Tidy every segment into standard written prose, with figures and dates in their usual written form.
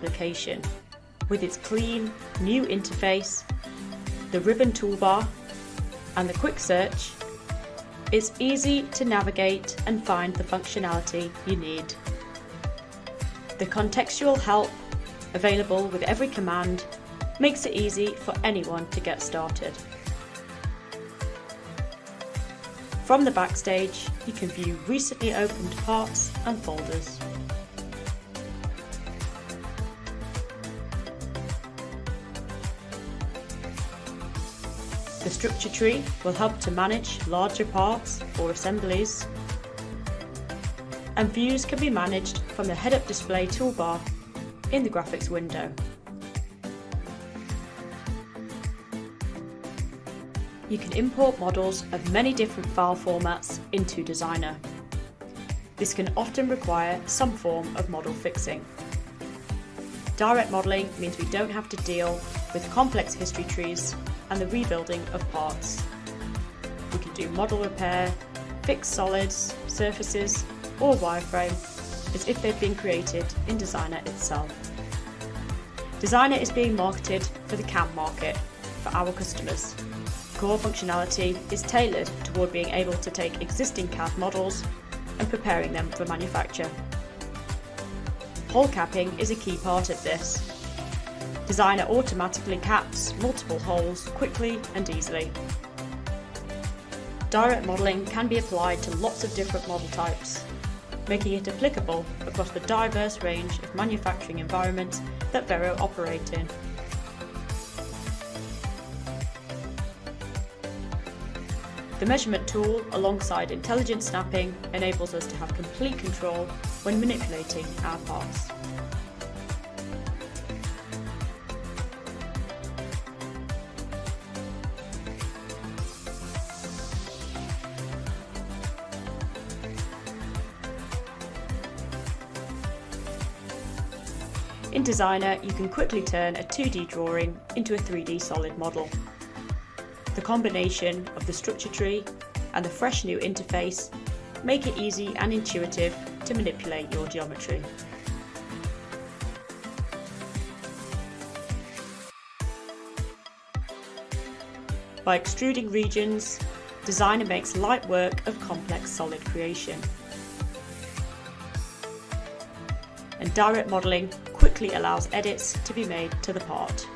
application with its clean, new interface, the ribbon toolbar and the quick search. It's easy to navigate and find the functionality you need. The contextual help available with every command makes it easy for anyone to get started. From the backstage, you can view recently opened parts and folders. The structure tree will help to manage larger parts or assemblies, and views can be managed from the head-up display toolbar in the graphics window. You can import models of many different file formats into Designer. This can often require some form of model fixing. Direct modelling means we don't have to deal with complex history trees and the rebuilding of parts. We can do model repair, fix solids, surfaces or wireframe as if they've been created in Designer itself. Designer is being marketed for the CAM market for our customers. Core functionality is tailored toward being able to take existing CAD models and preparing them for manufacture. Hole capping is a key part of this. Designer automatically caps multiple holes quickly and easily. Direct modelling can be applied to lots of different model types, making it applicable across the diverse range of manufacturing environments that Vero operate in. The measurement tool, alongside intelligent snapping, enables us to have complete control when manipulating our parts. In Designer, you can quickly turn a 2D drawing into a 3D solid model. The combination of the structure tree and the fresh new interface make it easy and intuitive to manipulate your geometry. By extruding regions, Designer makes light work of complex solid creation. And direct modelling quickly allows edits to be made to the part.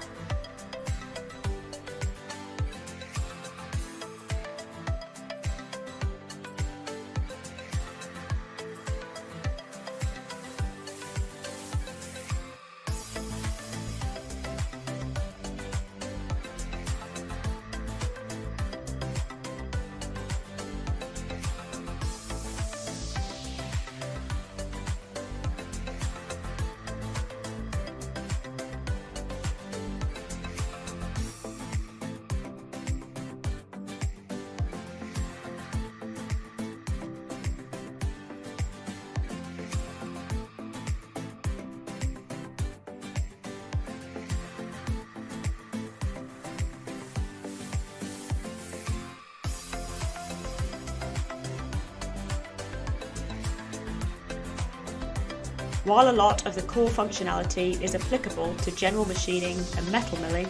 While a lot of the core functionality is applicable to general machining and metal milling,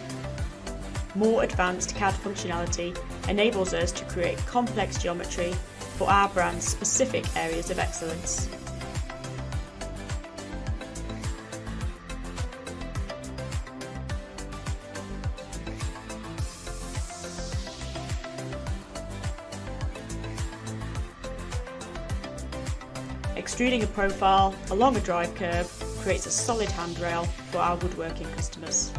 more advanced CAD functionality enables us to create complex geometry for our brand's specific areas of excellence. Extruding a profile along a drive curve creates a solid handrail for our woodworking customers.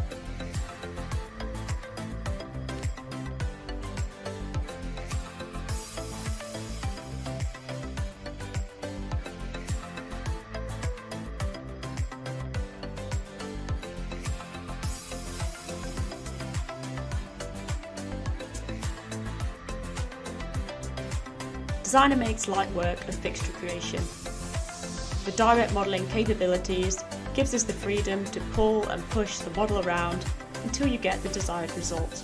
Designer makes light work of fixture creation. The direct modelling capabilities gives us the freedom to pull and push the model around until you get the desired result.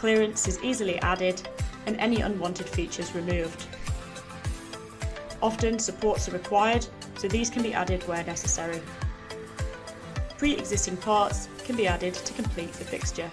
clearance is easily added and any unwanted features removed. Often supports are required, so these can be added where necessary. Pre-existing parts can be added to complete the fixture.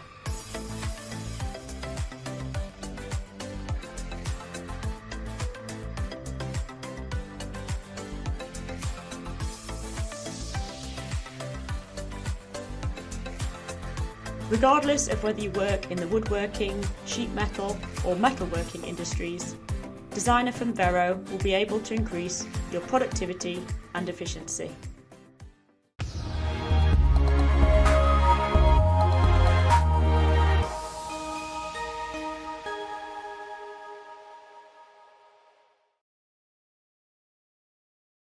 Regardless of whether you work in the woodworking, sheet metal or metalworking industries, Designer from Vero will be able to increase your productivity and efficiency.